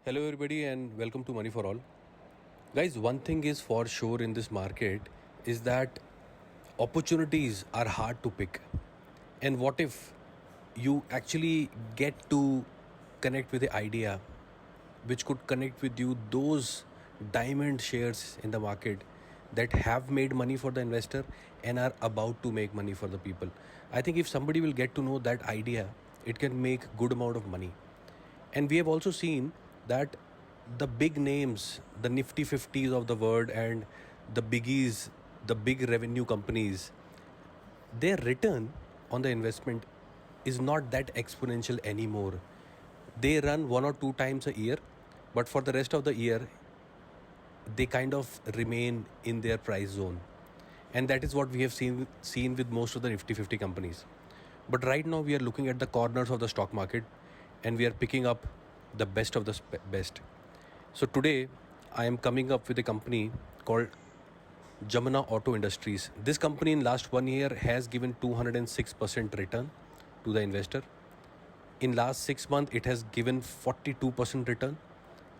Hello, everybody, and welcome to Money for All. Guys, one thing is for sure in this market is that opportunities are hard to pick. And what if you actually get to connect with the idea which could connect with you those diamond shares in the market that have made money for the investor and are about to make money for the people? I think if somebody will get to know that idea, it can make good amount of money. And we have also seen that the big names, the nifty 50s of the world and the biggies, the big revenue companies, their return on the investment is not that exponential anymore. They run one or two times a year, but for the rest of the year, they kind of remain in their price zone. And that is what we have seen with most of the nifty 50 companies. But right now we are looking at the corners of the stock market and we are picking up the best of the best. So today I am coming up with a company called Jamna Auto Industries. This company in last 1 year has given 206% return to the investor. In last 6 months it has given 42% return.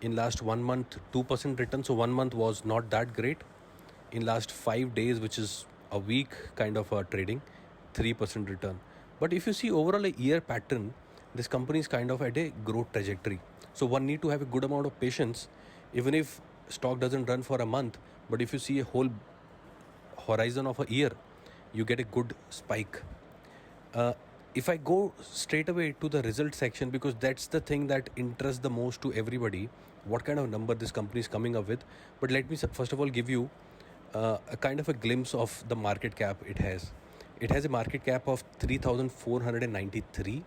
In last 1 month 2% return. So 1 month was not that great. In last 5 days, which is a week kind of a trading, 3% return. But if you see overall a year pattern, this company is kind of at a growth trajectory. So one need to have a good amount of patience, even if stock doesn't run for a month. But if you see a whole horizon of a year, you get a good spike. If I go straight away to the result section, because that's the thing that interests the most to everybody, what kind of number this company is coming up with. But let me first of all give you a kind of a glimpse of the market cap it has. It has a market cap of 3,493.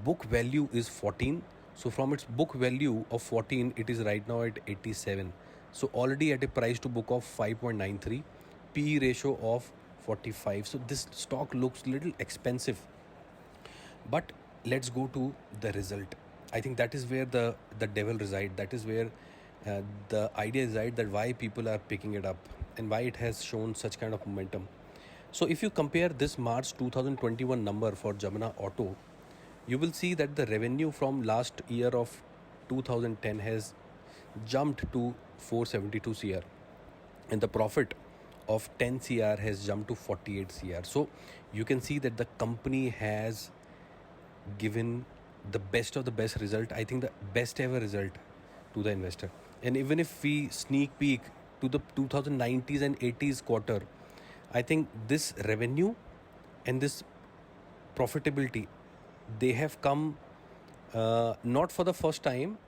Book value is 14. So from its book value of 14, it is right now at 87. So already at a price to book of 5.93, PE ratio of 45. So this stock looks little expensive. But let's go to the result. I think that is where the devil resides. That is where the idea resides, that why people are picking it up and why it has shown such kind of momentum. So if you compare this March 2021 number for Jamna Auto, you will see that the revenue from last year of 2010 has jumped to 472 CR and the profit of 10 CR has jumped to 48 CR. So you can see that the company has given the best of the best result. I think the best ever result to the investor. And even if we sneak peek to the 2090s and 80s quarter, I think this revenue and this profitability, they have come not for the first time,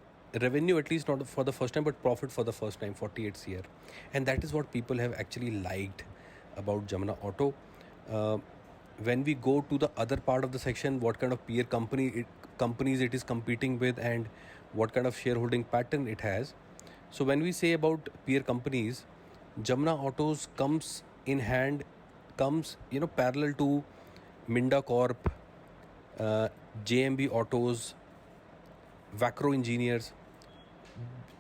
revenue at least not for the first time, but profit for the first time, 48 CR. And that is what people have actually liked about Jamna Auto. When we go to the other part of the section, what kind of peer companies it is competing with and what kind of shareholding pattern it has. So when we say about peer companies, Jamna Autos comes parallel to Minda Corp, JMB Autos, Vacro Engineers.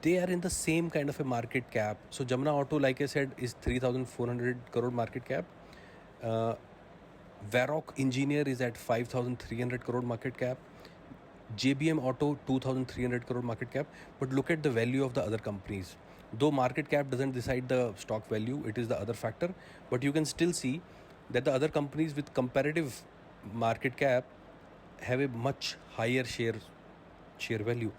They are in the same kind of a market cap. So Jamna Auto, like I said, is 3,400 crore market cap. Varroc Engineer is at 5,300 crore market cap. JBM Auto 2,300 crore market cap. But look at the value of the other companies. Though market cap doesn't decide the stock value, it is the other factor. But you can still see that the other companies with comparative market cap have a much higher share value.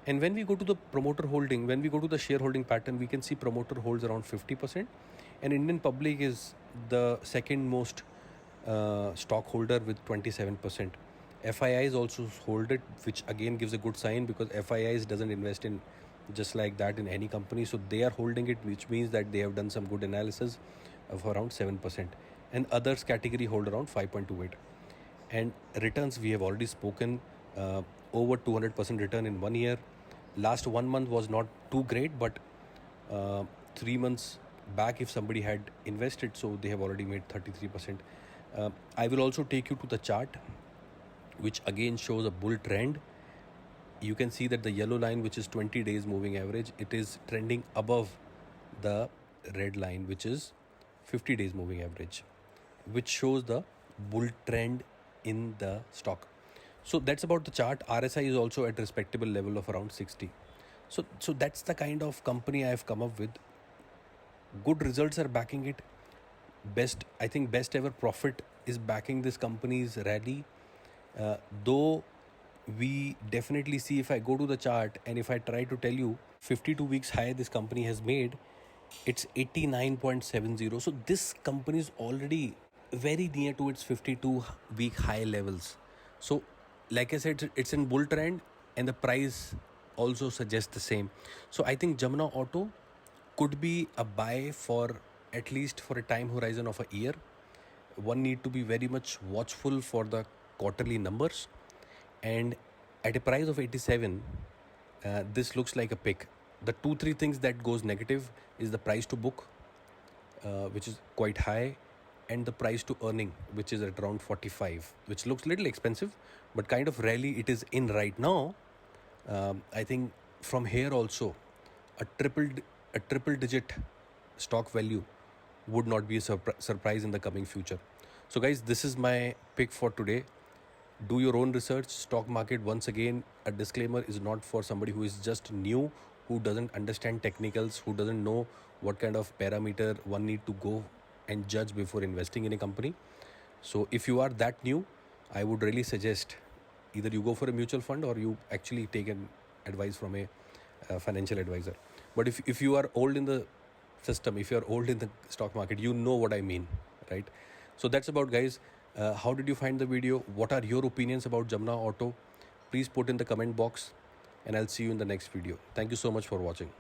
And when we go to the promoter holding, when we go to the shareholding pattern, we can see promoter holds around 50%, and Indian public is the second most stockholder with 27%. FIIs also hold it, which again gives a good sign, because FIIs doesn't invest in just like that in any company. So they are holding it, which means that they have done some good analysis of around 7%. And others category hold around 5.28. And returns, we have already spoken, over 200% return in 1 year. Last 1 month was not too great, but 3 months back, if somebody had invested, so they have already made 33%. I will also take you to the chart, which again shows a bull trend. You can see that the yellow line, which is 20 days moving average, it is trending above the red line, which is 50 days moving average, which shows the bull trend in the stock. So that's about the chart. RSI is also at respectable level of around 60. So that's the kind of company I have come up with. Good results are backing it. I think best ever profit is backing this company's rally. Though we definitely see, if I go to the chart and if I try to tell you 52 weeks high this company has made, it's 89.70. So this company is already very near to its 52-week high levels. So like I said, it's in bull trend and the price also suggests the same. So I think Jamna Auto could be a buy for at least for a time horizon of a year. One need to be very much watchful for the quarterly numbers, and at a price of 87, this looks like a pick. The 2-3 things that goes negative is the price to book, which is quite high, and the price to earning, which is at around 45, which looks little expensive, but kind of rally it is in right now. I think from here also a triple digit stock value would not be a surprise in the coming future. So guys, this is my pick for today. Do your own research. Stock market, once again, a disclaimer, is not for somebody who is just new, who doesn't understand technicals, who doesn't know what kind of parameter one need to go and judge before investing in a company. So if you are that new, I would really suggest either you go for a mutual fund or you actually take an advice from a financial advisor. But if you are old in the system, if you are old in the stock market, you know what I mean, right? So that's about, guys. How did you find the video? What are your opinions about Jamna Auto? Please put in the comment box, and I'll see you in the next video. Thank you so much for watching.